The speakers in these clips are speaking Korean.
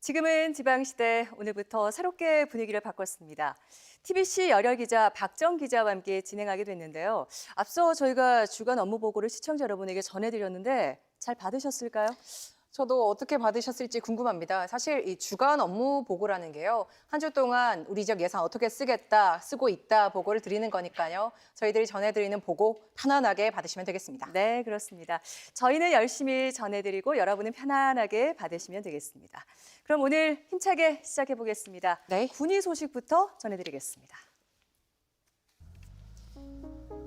지금은 지방시대, 오늘부터 새롭게 분위기를 바꿨습니다. TBC 열혈 기자 박정 기자와 함께 진행하게 됐는데요. 앞서 저희가 주간 업무 보고를 시청자 여러분에게 전해드렸는데 잘 받으셨을까요? 저도 어떻게 받으셨을지 궁금합니다. 사실 이 주간 업무 보고라는 게요. 한 주 동안 우리 지역 예산 어떻게 쓰겠다, 쓰고 있다 보고를 드리는 거니까요. 저희들이 전해드리는 보고 편안하게 받으시면 되겠습니다. 네, 그렇습니다. 저희는 열심히 전해드리고 여러분은 편안하게 받으시면 되겠습니다. 그럼 오늘 힘차게 시작해 보겠습니다. 네. 군의 소식부터 전해드리겠습니다.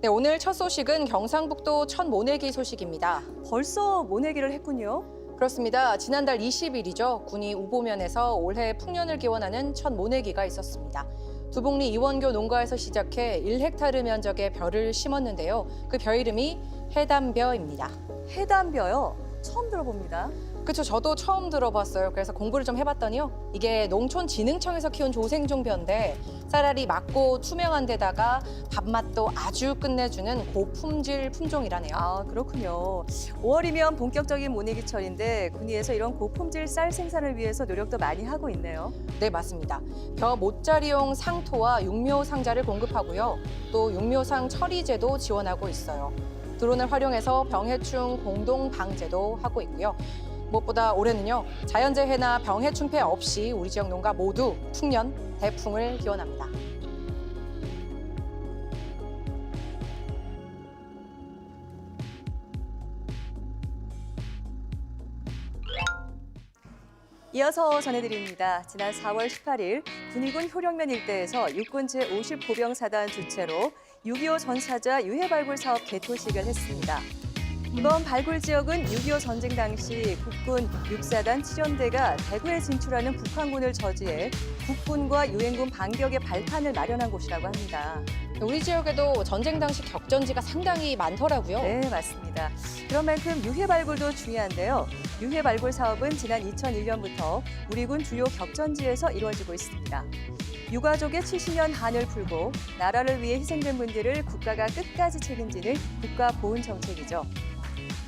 네, 오늘 첫 소식은 경상북도 첫 모내기 소식입니다. 벌써 모내기를 했군요. 그렇습니다. 지난달 20일이죠. 군이 우보면에서 올해 풍년을 기원하는 첫 모내기가 있었습니다. 두봉리 이원교 농가에서 시작해 1헥타르 면적의 벼를 심었는데요. 그 벼 이름이 해담벼입니다. 해담벼요. 처음 들어봅니다. 그렇죠. 저도 처음 들어봤어요. 그래서 공부를 좀 해봤더니요. 이게 농촌진흥청에서 키운 조생종벼인데 쌀알이 맑고 투명한 데다가 밥맛도 아주 끝내주는 고품질 품종이라네요. 아, 그렇군요. 5월이면 본격적인 모내기철인데 군위에서 이런 고품질 쌀 생산을 위해서 노력도 많이 하고 있네요. 네, 맞습니다. 벼 못자리용 상토와 육묘 상자를 공급하고요. 또 육묘상 처리제도 지원하고 있어요. 드론을 활용해서 병해충 공동 방제도 하고 있고요. 무엇보다 올해는요, 자연재해나 병해충 폐 없이 우리 지역 농가 모두 풍년, 대풍을 기원합니다. 이어서 전해드립니다. 지난 4월 18일 군위군 효령면 일대에서 육군 제50보병사단 주최로 6.25 전사자 유해 발굴 사업 개토식을 했습니다. 이번 발굴 지역은 6.25 전쟁 당시 국군 6사단 7연대가 대구에 진출하는 북한군을 저지해 국군과 유엔군 반격의 발판을 마련한 곳이라고 합니다. 우리 지역에도 전쟁 당시 격전지가 상당히 많더라고요. 네, 맞습니다. 그런 만큼 유해 발굴도 중요한데요. 유해 발굴 사업은 지난 2001년부터 우리 군 주요 격전지에서 이루어지고 있습니다. 유가족의 70년 한을 풀고 나라를 위해 희생된 분들을 국가가 끝까지 책임지는 국가보훈 정책이죠.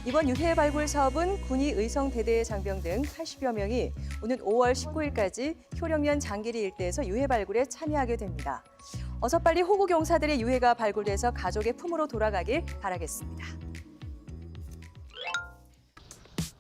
이번 유해 발굴 사업은 군이 의성 대대의 장병 등 80여 명이 오는 5월 19일까지 효령면 장기리 일대에서 유해 발굴에 참여하게 됩니다. 어서 빨리 호구 경사들의 유해가 발굴돼서 가족의 품으로 돌아가길 바라겠습니다.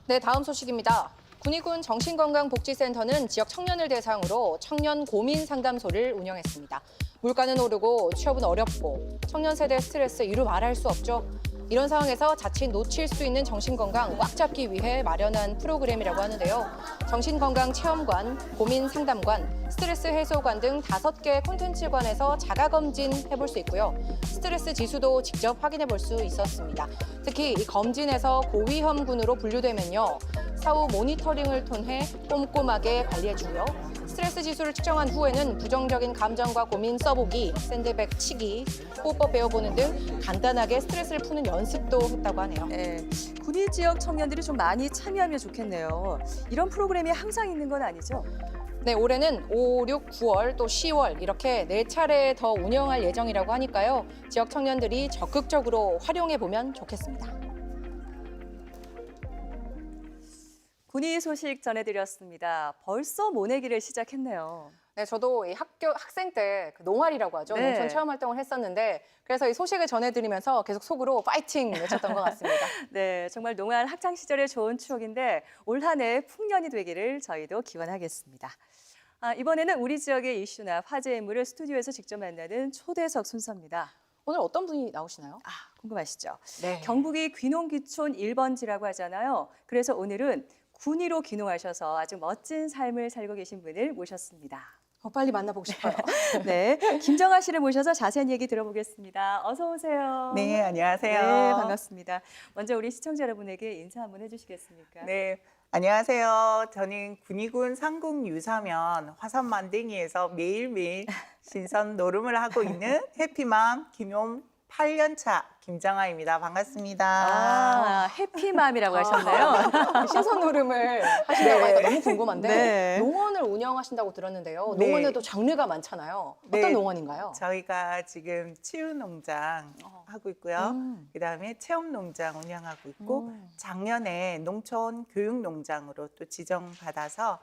네, 다음 소식입니다. 군위군 정신건강복지센터는 지역 청년을 대상으로 청년 고민 상담소를 운영했습니다. 물가는 오르고 취업은 어렵고 청년 세대 스트레스 이루 말할 수 없죠. 이런 상황에서 자칫 놓칠 수 있는 정신건강 꽉 잡기 위해 마련한 프로그램이라고 하는데요. 정신건강체험관, 고민상담관, 스트레스 해소관 등 5개 콘텐츠관에서 자가검진 해볼 수 있고요. 스트레스 지수도 직접 확인해 볼 수 있었습니다. 특히 이 검진에서 고위험군으로 분류되면요. 사후 모니터링을 통해 꼼꼼하게 관리해주고요. 스트레스 지수를 측정한 후에는 부정적인 감정과 고민 써보기, 샌드백 치기, 호흡법 배워보는 등 간단하게 스트레스를 푸는 연습도 했다고 하네요. 네, 군위 지역 청년들이 좀 많이 참여하면 좋겠네요. 이런 프로그램이 항상 있는 건 아니죠? 네, 올해는 5, 6, 9월 또 10월 이렇게 4차례 더 운영할 예정이라고 하니까요. 지역 청년들이 적극적으로 활용해보면 좋겠습니다. 군위 소식 전해드렸습니다. 벌써 모내기를 시작했네요. 네, 저도 이 학생 때 농활이라고 하죠. 네. 농촌 체험 활동을 했었는데 그래서 이 소식을 전해드리면서 계속 속으로 파이팅 외쳤던 것 같습니다. 네, 정말 농활 학창 시절의 좋은 추억인데 올 한 해 풍년이 되기를 저희도 기원하겠습니다. 이번에는 우리 지역의 이슈나 화제 인물을 스튜디오에서 직접 만나는 초대석 순서입니다. 오늘 어떤 분이 나오시나요? 궁금하시죠? 네. 경북이 귀농귀촌 1번지라고 하잖아요. 그래서 오늘은 군위로 귀농하셔서 아주 멋진 삶을 살고 계신 분을 모셨습니다. 빨리 만나보고 싶어요. 네, 김정아 씨를 모셔서 자세한 얘기 들어보겠습니다. 어서 오세요. 네, 안녕하세요. 네, 반갑습니다. 먼저 우리 시청자 여러분에게 인사 한번 해주시겠습니까? 네, 안녕하세요. 저는 군위군 상궁 유사면 화산 만댕이에서 매일매일 신선 노름을 하고 있는 해피맘 귀농 8년차 김정아입니다. 반갑습니다. 해피맘이라고 하셨네요. 신선 노름을 하신다고 하니까 너무 궁금한데 네. 농원을 운영하신다고 들었는데요. 네. 농원에도 장르가 많잖아요. 어떤 네. 농원인가요? 저희가 지금 치유농장 하고 있고요. 그다음에 체험농장 운영하고 있고 작년에 농촌 교육농장으로 또 지정받아서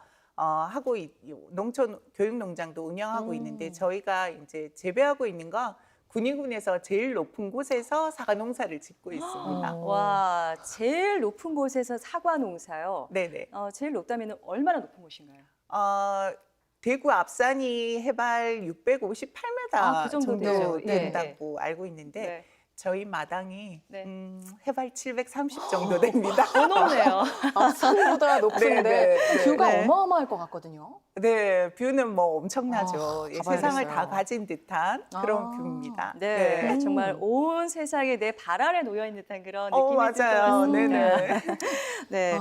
농촌 교육농장도 운영하고 있는데 저희가 이제 재배하고 있는 거 군위군에서 제일 높은 곳에서 사과 농사를 짓고 있습니다. 와, 제일 높은 곳에서 사과 농사요. 네네. 제일 높다면 얼마나 높은 곳인가요? 대구 앞산이 해발 658m 그 정도 정도 되죠. 네. 된다고 알고 있는데 네. 저희 마당이 네. 해발 730 정도 됩니다. 더 높네요. 앞산보다 높은데 네, 네, 뷰가 네. 어마어마할 것 같거든요. 네, 뷰는 뭐 엄청나죠. 예, 가봐야겠어요. 세상을 다 가진 듯한 그런 아. 뷰입니다. 네, 정말 온 세상이 내 발 아래 놓여 있는 듯한 그런 느낌이 들 것 맞아요. 같습니다. 네네. 네,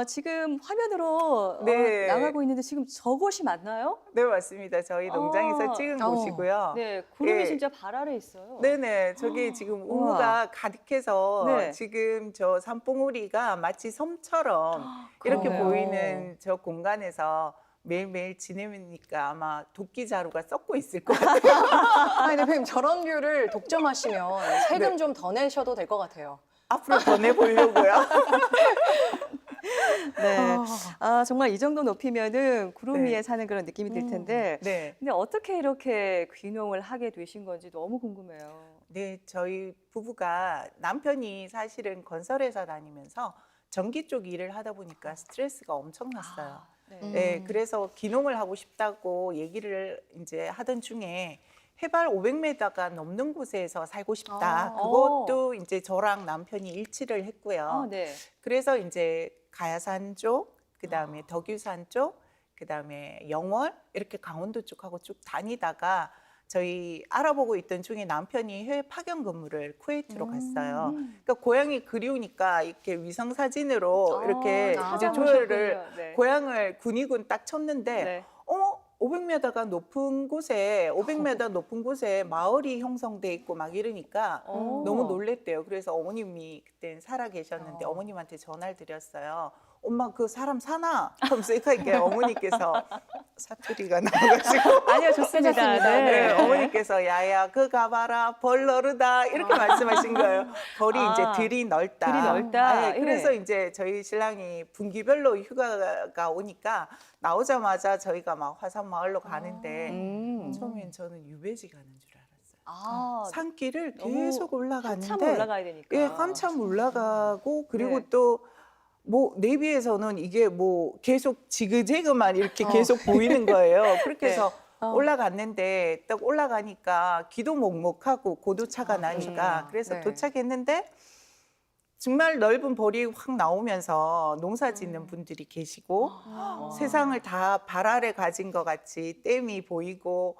지금 화면으로 네. 나가고 있는데 지금 저곳이 맞나요? 네, 맞습니다. 저희 농장에서 찍은 곳이고요. 네, 구름이 예. 진짜 발 아래 있어요. 네네. 저기 지금 우와. 우무가 가득해서 네. 지금 저 산봉우리가 마치 섬처럼 이렇게 그러네요. 보이는 저 공간에서 매일매일 지내니까 아마 도끼 자루가 썩고 있을 것 같아요. 아니, 대표님 저런 뷰를 독점하시면 세금 네. 좀 더 내셔도 될 것 같아요. 앞으로 더 내보려고요. 네. 정말 이 정도 높이면은 구름 네. 위에 사는 그런 느낌이 들 텐데. 네. 근데 어떻게 이렇게 귀농을 하게 되신 건지 너무 궁금해요. 네, 저희 부부가 남편이 사실은 건설회사 다니면서 전기 쪽 일을 하다 보니까 스트레스가 엄청났어요. 네. 네, 그래서 귀농을 하고 싶다고 얘기를 이제 하던 중에 해발 500m가 넘는 곳에서 살고 싶다. 그것도 이제 저랑 남편이 일치를 했고요. 네. 그래서 이제 가야산 쪽, 그다음에 덕유산 쪽, 그다음에 영월 이렇게 강원도 쪽하고 쭉 다니다가 저희 알아보고 있던 중에 남편이 해외 파견 근무를 쿠웨이트로 갔어요. 그러니까 고향이 그리우니까 이렇게 위성 사진으로 이렇게 이제 조회를 네. 고향을 군위군 딱 쳤는데 네. 500m가 높은 곳에 500m 높은 곳에 마을이 형성돼 있고 막 이러니까 너무 놀랬대요. 그래서 어머님이 그때 살아 계셨는데 어머님한테 전화를 드렸어요. 엄마 그 사람 사나? 하면서 이렇게 어머니께서 사투리가 나와가지고 아니요, 좋습니다. 괜찮습니다. 네, 어머니께서 야야 그 가봐라 벌 너르다 이렇게 말씀하신 거예요. 벌이 이제 들이 넓다. 들이 넓다. 네, 그래서 이제 저희 신랑이 분기별로 휴가가 오니까 나오자마자 저희가 막 화산 마을로 가는데 처음엔 저는 유배지 가는 줄 알았어요. 산길을 계속 올라갔는데 한참 올라가야 되니까. 예, 한참 올라가고 그리고 네. 또 뭐 내비에서는 이게 뭐 계속 지그재그만 이렇게 계속 보이는 거예요. 그렇게 해서 올라갔는데 딱 올라가니까 기도 먹먹하고 고도차가 나니까 그래서 네. 도착했는데 정말 넓은 벌이 확 나오면서 농사 짓는 분들이 계시고 세상을 다 발 아래 가진 것 같이 댐이 보이고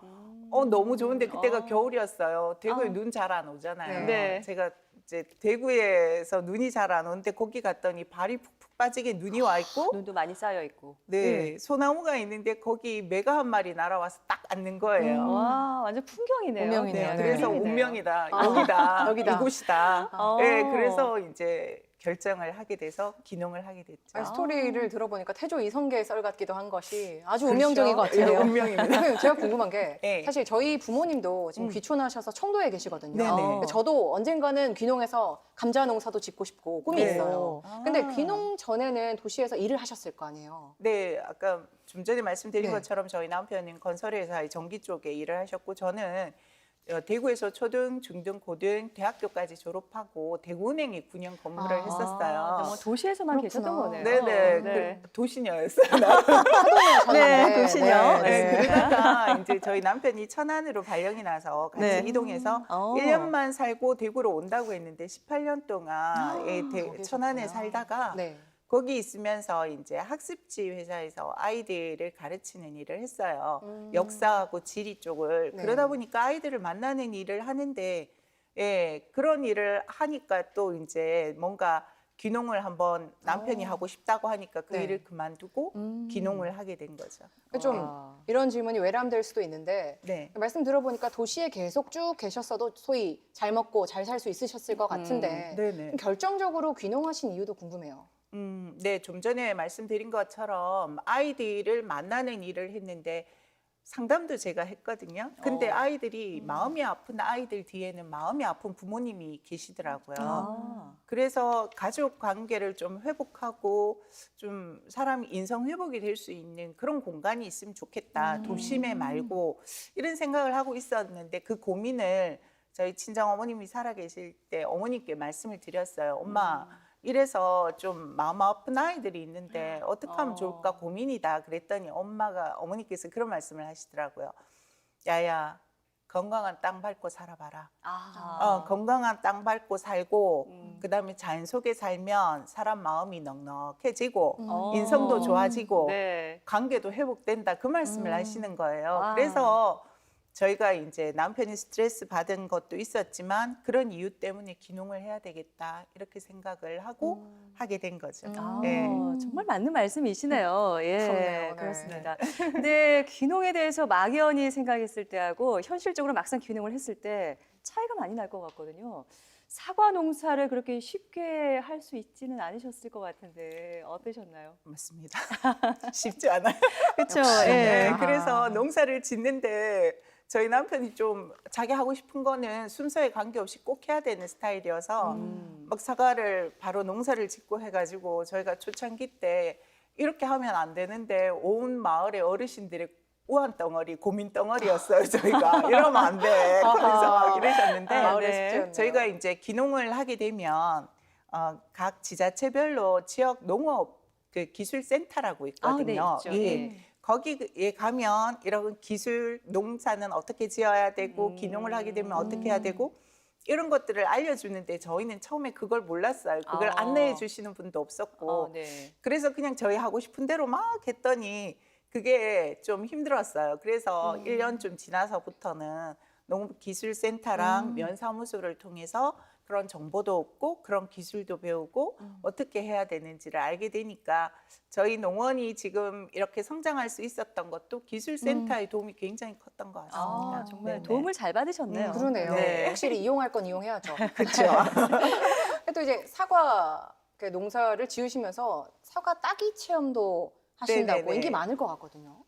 너무 좋은데 그때가 겨울이었어요. 대구에 눈 잘 안 오잖아요. 네. 제가 이제 대구에서 눈이 잘 안 오는데 거기 갔더니 발이 푹푹 빠지게 눈이 와 있고 눈도 많이 쌓여 있고. 네, 소나무가 있는데 거기 매가 한 마리 날아와서 딱 앉는 거예요. 와, 완전 풍경이네요. 운명이네요. 네, 네. 그래서 그림이네요. 운명이다. 여기다. 여기다. 이곳이다. 어. 네, 그래서 이제 결정을 하게 돼서 귀농을 하게 됐죠. 아니, 스토리를 들어보니까 태조 이성계의 썰 같기도 한 것이 아주 그렇죠? 운명적인 것 예, 같아요. 운명입니다. 대표님, 제가 궁금한 게 네. 사실 저희 부모님도 지금 귀촌하셔서 청도에 계시거든요. 네네. 저도 언젠가는 귀농해서 감자 농사도 짓고 싶고 꿈이 네. 있어요. 근데 귀농 전에는 도시에서 일을 하셨을 거 아니에요. 네, 아까 좀 전에 말씀드린 네. 것처럼 저희 남편은 건설회사의 전기 쪽에 일을 하셨고 저는 대구에서 초등, 중등, 고등, 대학교까지 졸업하고 대구은행에 9년 근무를 했었어요. 뭐 도시에서만 계셨던 거네요. 네네, 네. 도시녀였어요. 사동에 도시녀. 네. 네, 그러다가 이제 저희 남편이 천안으로 발령이 나서 같이 네. 이동해서 1년만 살고 대구로 온다고 했는데 18년 동안 거기 천안에 있었구나. 살다가 네. 거기 있으면서 이제 학습지 회사에서 아이들을 가르치는 일을 했어요. 역사하고 지리 쪽을. 네. 그러다 보니까 아이들을 만나는 일을 하는데 그런 일을 하니까 또 이제 뭔가 귀농을 한번 남편이 하고 싶다고 하니까 그 네. 일을 그만두고 귀농을 하게 된 거죠. 좀 이런 질문이 외람될 수도 있는데 네. 말씀 들어보니까 도시에 계속 쭉 계셨어도 소위 잘 먹고 잘 살 수 있으셨을 것 같은데 네네. 결정적으로 귀농하신 이유도 궁금해요. 네, 좀 전에 말씀드린 것처럼 아이들을 만나는 일을 했는데 상담도 제가 했거든요. 근데 어. 아이들이 마음이 아픈 아이들 뒤에는 마음이 아픈 부모님이 계시더라고요. 아. 그래서 가족 관계를 좀 회복하고 좀 사람 인성 회복이 될 수 있는 그런 공간이 있으면 좋겠다. 도심에 말고 이런 생각을 하고 있었는데 그 고민을 저희 친정 어머님이 살아계실 때 어머니께 말씀을 드렸어요. 엄마 이래서 좀 마음 아픈 아이들이 있는데 어떻게 하면 좋을까 고민이다. 그랬더니 어머니께서 그런 말씀을 하시더라고요. 야야 건강한 땅 밟고 살아봐라. 건강한 땅 밟고 살고 그다음에 자연 속에 살면 사람 마음이 넉넉해지고 인성도 좋아지고 네. 관계도 회복된다. 그 말씀을 하시는 거예요. 와. 그래서 저희가 이제 남편이 스트레스 받은 것도 있었지만 그런 이유 때문에 귀농을 해야 되겠다 이렇게 생각을 하고 하게 된 거죠. 예. 정말 맞는 말씀이시네요. 예, 그렇네요. 네. 그렇습니다. 근데 귀농에 대해서 막연히 생각했을 때하고 현실적으로 막상 귀농을 했을 때 차이가 많이 날 것 같거든요. 사과 농사를 그렇게 쉽게 할 수 있지는 않으셨을 것 같은데 어떠셨나요? 맞습니다. 쉽지 않아요. 그렇죠. 네, 예. 그래서 농사를 짓는데 저희 남편이 좀 자기 하고 싶은 거는 순서에 관계없이 꼭 해야 되는 스타일이어서 막 사과를 바로 농사를 짓고 해가지고 저희가 초창기 때 이렇게 하면 안 되는데 온 마을의 어르신들의 우한 덩어리, 고민 덩어리였어요. 저희가 이러면 안 돼. 그래서 막 이러셨는데 마을의 네. 숙제였네요. 저희가 이제 귀농을 하게 되면 각 지자체별로 지역 농업 그 기술센터라고 있거든요. 네, 있죠. 예. 거기에 가면 이런 기술 농사는 어떻게 지어야 되고 귀농을 하게 되면 어떻게 해야 되고 이런 것들을 알려주는데 저희는 처음에 그걸 몰랐어요. 그걸 안내해 주시는 분도 없었고 네. 그래서 그냥 저희 하고 싶은 대로 막 했더니 그게 좀 힘들었어요. 그래서 1년 좀 지나서부터는 농업기술센터랑 면사무소를 통해서 그런 정보도 얻고 그런 기술도 배우고 어떻게 해야 되는지를 알게 되니까 저희 농원이 지금 이렇게 성장할 수 있었던 것도 기술센터의 도움이 굉장히 컸던 것 같습니다. 아, 정말 네네. 도움을 잘 받으셨네요. 그러네요. 네. 확실히 이용할 건 이용해야죠. 그렇죠. 또 이제 사과 그 농사를 지으시면서 사과 따기 체험도 하신다고 네네네. 인기 많을 것 같거든요.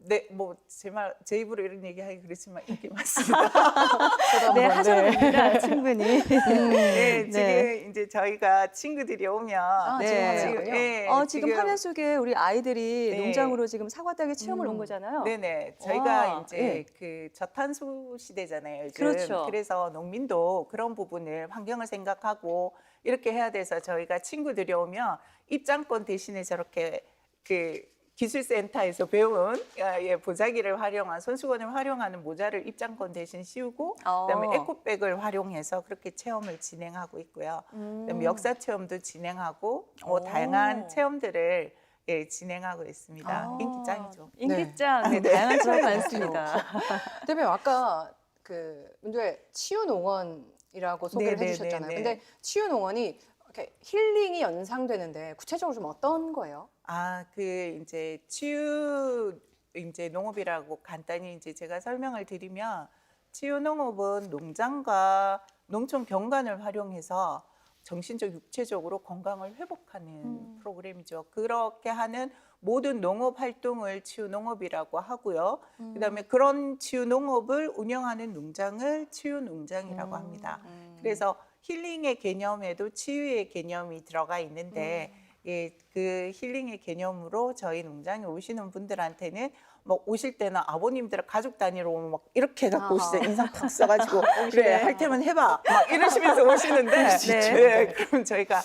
네, 뭐 제 입으로 이런 얘기하기 그렇지만 인기 많습니다. 네, 하셔도 됩니다. 충분히. 네, 네. 지금 이제 저희가 친구들이 오면 네. 지금 하시는군요. 예, 지금 화면 속에 우리 아이들이 네. 농장으로 지금 사과 따기 체험을 온 거잖아요. 네네. 저희가 와, 이제 예. 그 저탄소 시대잖아요, 요즘. 그렇죠. 그래서 농민도 그런 부분을 환경을 생각하고 이렇게 해야 돼서 저희가 친구들이 오면 입장권 대신에 저렇게 그 기술센터에서 배운 보자기를 활용한 손수건을 활용하는 모자를 입장권 대신 씌우고 그다음에 에코백을 활용해서 그렇게 체험을 진행하고 있고요. 그다음에 역사 체험도 진행하고 뭐 다양한 체험들을 진행하고 있습니다. 인기 짱이죠. 인기짱. 네. 다양한 체험 많습니다. 대표님 아까 그 문제 치유농원이라고 소개를 네네네네. 해주셨잖아요. 근데 치유농원이 이렇게 힐링이 연상되는데 구체적으로 좀 어떤 거예요? 그 이제 치유 이제 농업이라고 간단히 이제 제가 설명을 드리면 치유 농업은 농장과 농촌 경관을 활용해서 정신적, 육체적으로 건강을 회복하는 프로그램이죠. 그렇게 하는 모든 농업 활동을 치유 농업이라고 하고요. 그다음에 그런 치유 농업을 운영하는 농장을 치유 농장이라고 합니다. 그래서 힐링의 개념에도 치유의 개념이 들어가 있는데 그 힐링의 개념으로 저희 농장에 오시는 분들한테는 뭐 오실 때는 아버님들 가족 단위로 오면 막 이렇게 갖고 오시죠. 인상 탁 써가지고 그래 할 테면 해봐 막 이러시면서 오시는데 네, 그럼 저희가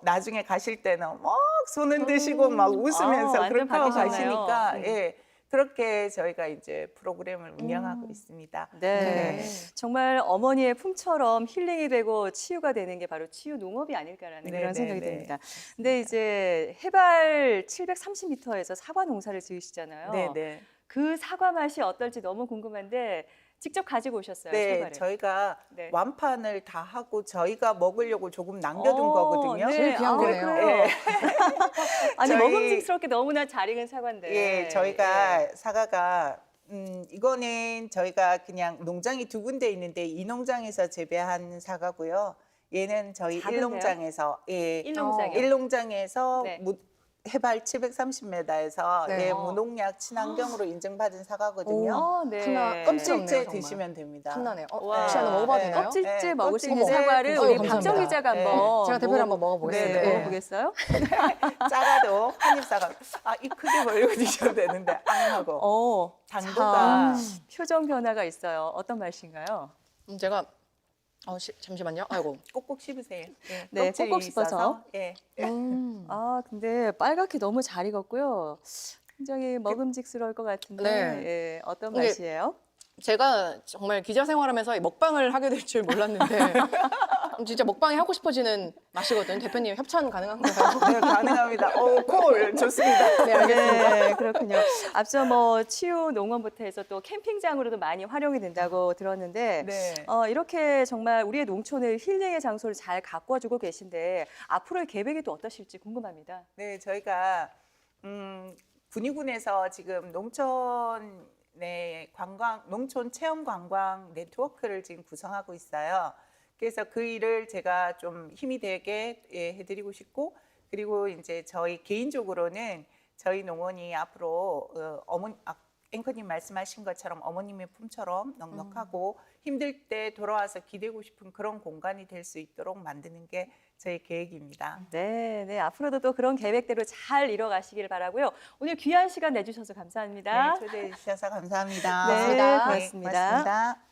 나중에 가실 때는 막 손 흔드시고 막 웃으면서 완전 그렇게 하고 바뀌셨네요. 가시니까 그렇게 저희가 이제 프로그램을 운영하고 있습니다. 네. 정말 어머니의 품처럼 힐링이 되고 치유가 되는 게 바로 치유 농업이 아닐까라는 그런 생각이 듭니다. 근데 이제 해발 730m에서 사과 농사를 지으시잖아요. 네네. 그 사과 맛이 어떨지 너무 궁금한데 직접 가지고 오셨어요, 네, 사과를. 저희가 네. 완판을 다 하고 저희가 먹으려고 조금 남겨둔 거거든요. 네. 제일 귀한 거네요. 그래요? 아니 저희- 먹음직스럽게 너무나 잘 익은 사과인데. 예, 저희가 사과가 이거는 저희가 그냥 농장이 2군데 있는데 이 농장에서 재배한 사과고요. 얘는 저희 작은데요? 일농장에서 일농장이요? 일농장에서 네. 해발 730m에서 네. 예, 무농약 친환경으로 인증받은 사과거든요. 네. 하나 껍질째 깜찍네요, 정말. 드시면 됩니다. 탐나네요. 와. 혹시 하나 먹어봐도 네. 되나요? 껍질째 네, 먹을 수 껍질째. 있는 사과를 어머, 우리 감사합니다. 박정 기자가 네. 한번 제가 대표를 한번 먹어보겠습니다. 네, 네. 먹어보겠어요? 작아도 한입 사과. 입 크게 벌리고 드셔도 되는데 앙 하고 당도가 표정 변화가 있어요. 어떤 맛인가요? 제가 잠시만요. 아이고. 꼭꼭 씹으세요. 예, 네, 껍질이 꼭꼭 씹어서. 있어서, 예. 근데 빨갛게 너무 잘 익었고요. 굉장히 먹음직스러울 것 같은데 네. 예, 어떤 이게 맛이에요? 제가 정말 기자 생활하면서 이 먹방을 하게 될 줄 몰랐는데 진짜 먹방이 하고 싶어지는 맛이거든요. 대표님 협찬 가능한가요? 네, 가능합니다. 콜 좋습니다. 네, 알겠습니다. 네, 그렇군요. 앞서 치유 농원부터 해서 또 캠핑장으로도 많이 활용이 된다고 들었는데 네. 이렇게 정말 우리의 농촌을 힐링의 장소를 잘 가꿔주고 계신데 앞으로의 계획이 또 어떠실지 궁금합니다. 네, 저희가 군위군에서 지금 농촌 체험 관광 네트워크를 지금 구성하고 있어요. 그래서 그 일을 제가 좀 힘이 되게 해드리고 싶고, 그리고 이제 저희 개인적으로는 저희 농원이 앞으로 앵커님 말씀하신 것처럼 어머님의 품처럼 넉넉하고 힘들 때 돌아와서 기대고 싶은 그런 공간이 될 수 있도록 만드는 게 저희 계획입니다. 네, 앞으로도 또 그런 계획대로 잘 이뤄가시길 바라고요. 오늘 귀한 시간 내주셔서 감사합니다. 네, 초대해 주셔서 감사합니다. 네, 고맙습니다. 고맙습니다. 고맙습니다.